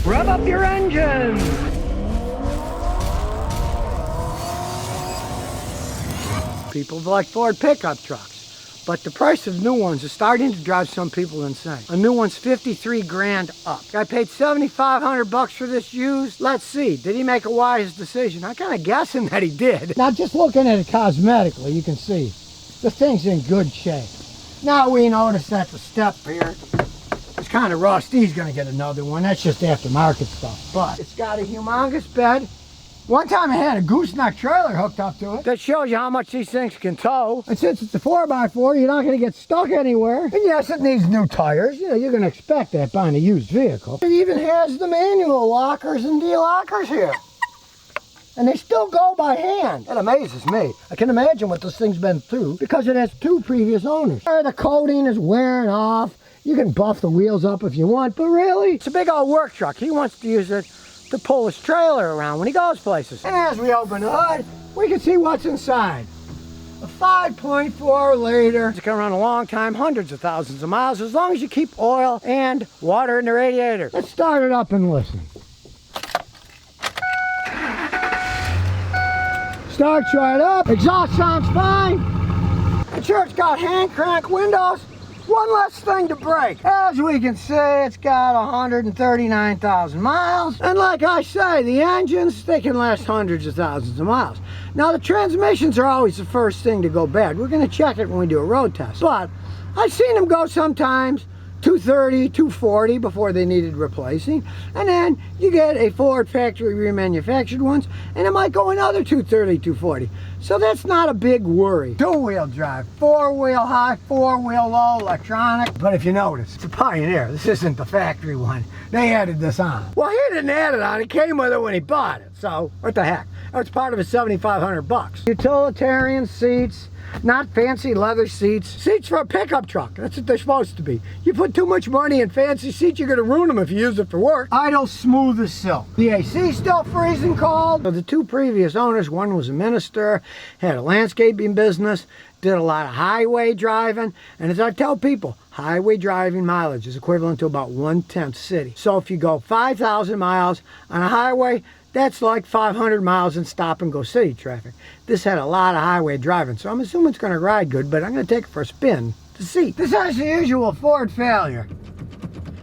Rev up your engine. People like Ford pickup trucks, but the price of new ones is starting to drive some people insane. A new one's 53 grand up. Guy paid 7,500 bucks for this used. Let's see, did he make a wise decision? I'm kind of guessing that he did. Now just looking at it cosmetically, you can see the thing's in good shape. Now we notice that the step here is kind of rusty. He's gonna get another one. That's just aftermarket stuff. But it's got a humongous bed. One time I had a gooseneck trailer hooked up to it. That shows you how much these things can tow. And since it's a 4x4, you're not going to get stuck anywhere. And yes, it needs new tires. You know, you're going to expect that buying a used vehicle. It even has the manual lockers and de-lockers here. And they still go by hand. That amazes me. I can imagine what this thing's been through because it has 2 previous owners. The coating is wearing off. You can buff the wheels up if you want, but really, it's a big old work truck. He wants to use it to pull his trailer around when he goes places. And as we open the hood, we can see what's inside. A 5.4 liter. It's gonna run a long time, hundreds of thousands of miles, as long as you keep oil and water in the radiator. Let's start it up and listen. Starts right up. Exhaust sounds fine. I'm sure it's got hand crank windows. One less thing to break. As we can see, it's got 139,000 miles. And like I say, the engines, they can last hundreds of thousands of miles. Now the transmissions are always the first thing to go bad. We're gonna check it when we do a road test. But I've seen them go sometimes 230, 240 before they needed replacing. And then you get a Ford factory remanufactured ones, and it might go another 230, 240. So that's not a big worry. 2-wheel drive, 4-wheel high, 4-wheel low, electronic. But if you notice, it's a Pioneer. This isn't the factory one. They added this on. Well, he didn't add it on. It came with it when he bought it. So what the heck? It's part of his 7,500 bucks. Utilitarian seats. Not fancy leather seats. Seats for a pickup truck. That's what they're supposed to be. You put too much money in fancy seats, you're going to ruin them if you use it for work. Idle smooth as silk. The AC still freezing cold. So the 2 previous owners, one was a minister, had a landscaping business, did a lot of highway driving. And as I tell people, highway driving mileage is equivalent to about 1/10 city. So if you go 5,000 miles on a highway, that's like 500 miles in stop and go city traffic. This had a lot of highway driving, so I'm assuming it's going to ride good, but I'm going to take it for a spin to see. This has the usual Ford failure.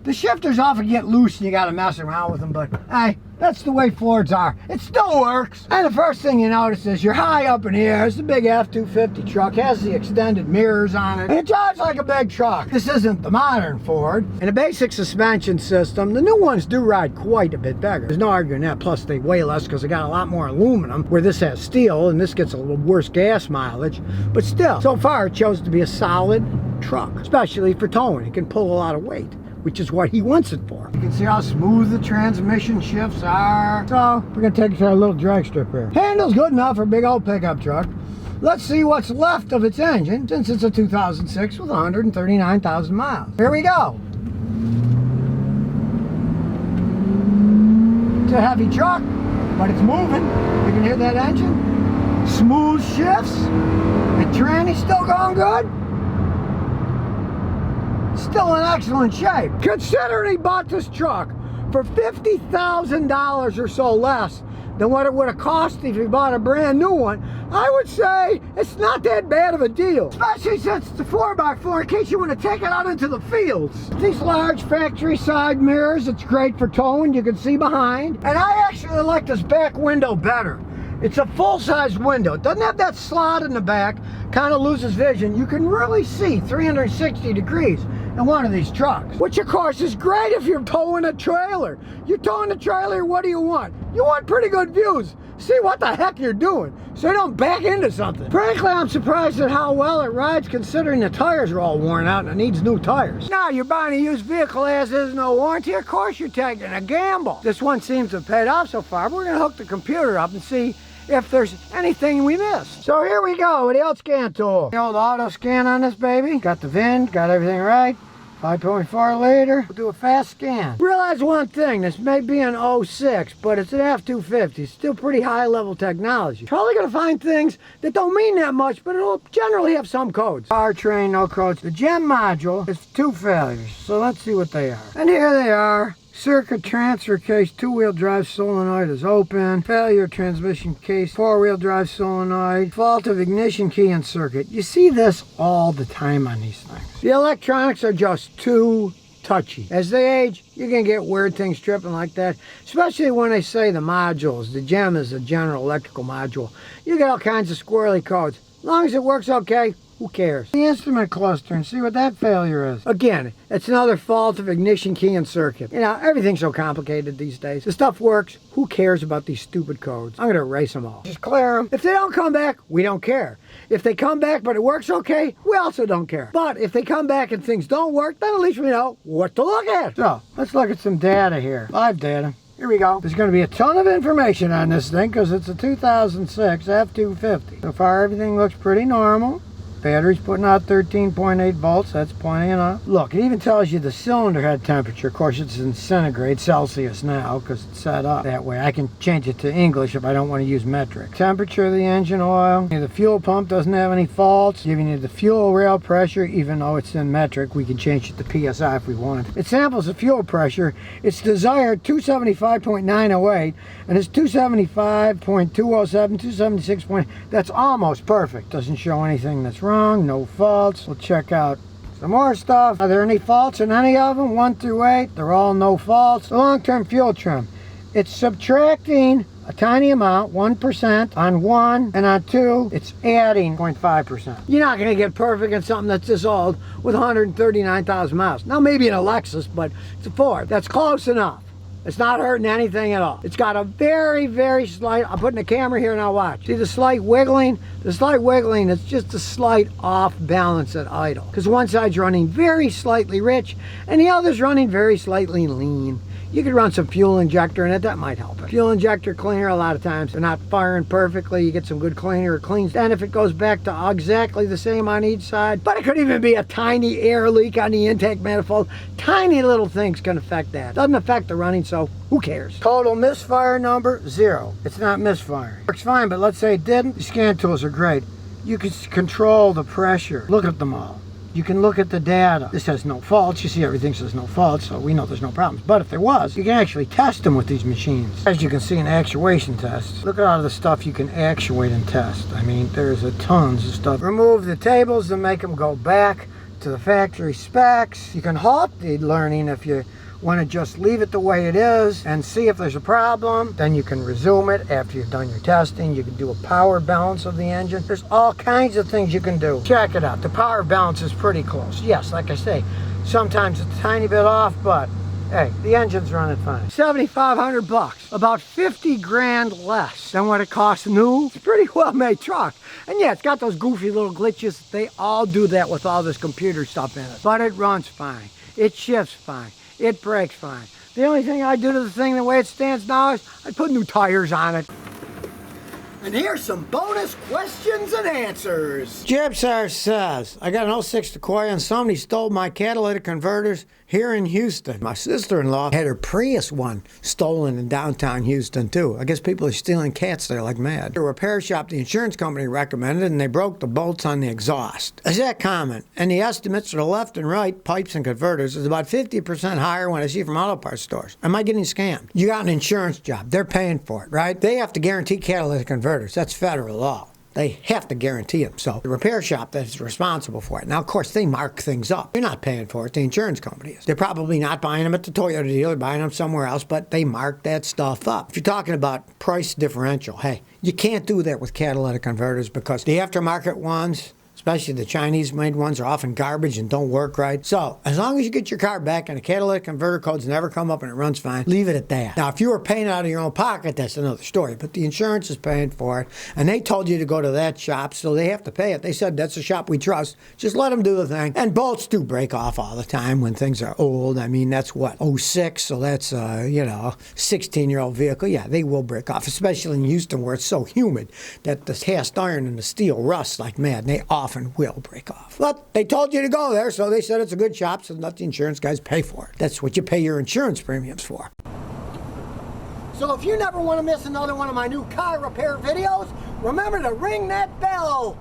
The shifters often get loose and you got to mess around with them, but hey, that's the way Fords are. It still works. And the first thing you notice is you're high up in the air. It's a big F-250 truck, has the extended mirrors on it, and it drives like a big truck. This isn't the modern Ford. And a basic suspension system, the new ones do ride quite a bit better. There's no arguing that, plus they weigh less because they got a lot more aluminum, where this has steel, and this gets a little worse gas mileage. But still, so far it shows to be a solid truck, especially for towing. It can pull a lot of weight, which is what he wants it for. You can see how smooth the transmission shifts are. So we're gonna take it to our little drag strip here. Handle's good enough for a big old pickup truck. Let's see what's left of its engine, since it's a 2006 with 139,000 miles. Here we go. It's a heavy truck, but it's moving. You can hear that engine. Smooth shifts. The tranny's still going good. Still in excellent shape. Considering he bought this truck for $50,000 or so less than what it would have cost if he bought a brand new one, I would say it's not that bad of a deal. Especially since it's a 4x4 in case you want to take it out into the fields. These large factory side mirrors, it's great for towing. You can see behind. And I actually like this back window better. It's a full-size window. It doesn't have that slot in the back, kind of loses vision. You can really see 360 degrees in one of these trucks, which of course is great if you're towing a trailer. You're towing a trailer, what do you want? You want pretty good views. See what the heck you're doing, so you don't back into something. Frankly, I'm surprised at how well it rides considering the tires are all worn out and it needs new tires. Now, you're buying a used vehicle as is, no warranty, of course you're taking a gamble. This one seems to have paid off so far. We're gonna hook the computer up and see if there's anything we missed. So here we go with the old scan tool. The old auto scan on this baby. Got the VIN, got everything right. 5.4 liter. We'll do a fast scan. Realize one thing, this may be an 06, but it's an F-250. It's still pretty high level technology. Probably gonna find things that don't mean that much, but it'll generally have some codes. Powertrain, no codes. The gem module is 2 failures, so let's see what they are. And here they are. Circuit transfer case, 2-wheel drive solenoid is open. Failure transmission case, 4-wheel drive solenoid. Fault of ignition key and circuit. You see this all the time on these things. The electronics are just too touchy. As they age, you're going to get weird things tripping like that, especially when they say the modules. The GEM is the general electrical module. You get all kinds of squirrely codes. As long as it works okay, who cares? The instrument cluster and see what that failure is. Again, it's another fault of ignition key and circuit. You know, everything's so complicated these days. The stuff works. Who cares about these stupid codes? I'm going to erase them all. Just clear them. If they don't come back, we don't care. If they come back but it works okay, we also don't care. But if they come back and things don't work, then at least we know what to look at. So, let's look at some data here. Live data. Here we go. There's going to be a ton of information on this thing because it's a 2006 F-250. So far, everything looks pretty normal. Battery's putting out 13.8 volts. That's plenty enough. Look, it even tells you the cylinder head temperature. Of course, it's in centigrade Celsius now because it's set up that way. I can change it to English if I don't want to use metric. Temperature of the engine oil. The fuel pump doesn't have any faults. Giving you the fuel rail pressure, even though it's in metric. We can change it to PSI if we want. It samples the fuel pressure. It's desired 275.908, and it's 275.207, 276. That's almost perfect. Doesn't show anything that's wrong. No faults. We'll check out some more stuff. Are there any faults in any of them? 1 through 8. They're all no faults. The long-term fuel trim. It's subtracting a tiny amount, 1% on 1, and on 2, it's adding 0.5%. You're not going to get perfect in something that's this old with 139,000 miles. Now, maybe in a Lexus, but it's a Ford. That's close enough. It's not hurting anything at all. It's got a very, very slight, I'm putting the camera here now, watch. See the slight wiggling? The slight wiggling is just a slight off balance at idle. Because one side's running very slightly rich and the other's running very slightly lean. You could run some fuel injector in it, that might help it. Fuel injector cleaner, a lot of times they're not firing perfectly. You get some good cleaner, it cleans. And if it goes back to exactly the same on each side, but it could even be a tiny air leak on the intake manifold. Tiny little things can affect that. Doesn't affect the running, so who cares? Total misfire number, 0. It's not misfiring. Works fine, but let's say it didn't. The scan tools are great. You can control the pressure. Look at them all. You can look at the data. This has no faults. You see everything says no faults, so we know there's no problems. But if there was, you can actually test them with these machines. As you can see in actuation tests, look at all the stuff you can actuate and test. I mean, there's a tons of stuff. Remove the tables and make them go back to the factory specs. You can halt the learning if you want to just leave it the way it is and see if there's a problem. Then you can resume it after you've done your testing. You can do a power balance of the engine. There's all kinds of things you can do. Check it out. The power balance is pretty close. Yes, like I say, sometimes it's a tiny bit off, but hey, the engine's running fine. 7,500 bucks, about 50 grand less than what it costs new. It's a pretty well-made truck. And yeah, it's got those goofy little glitches. They all do that with all this computer stuff in it. But it runs fine. It shifts fine. It brakes fine. The only thing I do to the thing the way it stands now is I put new tires on it. And here's some bonus questions and answers. Jibsar says, I got an 06 Sequoia and somebody stole my catalytic converters here in Houston. My sister-in-law had her Prius one stolen in downtown Houston too. I guess people are stealing cats there like mad. The repair shop the insurance company recommended and they broke the bolts on the exhaust. Is that common? And the estimates for the left and right pipes and converters is about 50% higher when I see from auto parts stores. Am I getting scammed? You got an insurance job. They're paying for it, right? They have to guarantee catalytic converters. That's federal law. They have to guarantee them. So the repair shop that's responsible for it. Now, of course, they mark things up. You're not paying for it. The insurance company is. They're probably not buying them at the Toyota dealer, buying them somewhere else, but they mark that stuff up. If you're talking about price differential, hey, you can't do that with catalytic converters because the aftermarket ones, especially the Chinese-made ones, are often garbage and don't work right. So, as long as you get your car back and the catalytic converter codes never come up and it runs fine, leave it at that. Now, if you were paying out of your own pocket, that's another story. But the insurance is paying for it, and they told you to go to that shop, so they have to pay it. They said, that's a shop we trust. Just let them do the thing. And bolts do break off all the time when things are old. I mean, that's what, 06, so that's, 16-year-old vehicle. Yeah, they will break off, especially in Houston where it's so humid that the cast iron and the steel rust like mad, and they often will break off. But they told you to go there, so they said it's a good shop, so let the insurance guys pay for it. That's what you pay your insurance premiums for. So if you never want to miss another one of my new car repair videos, remember to ring that bell.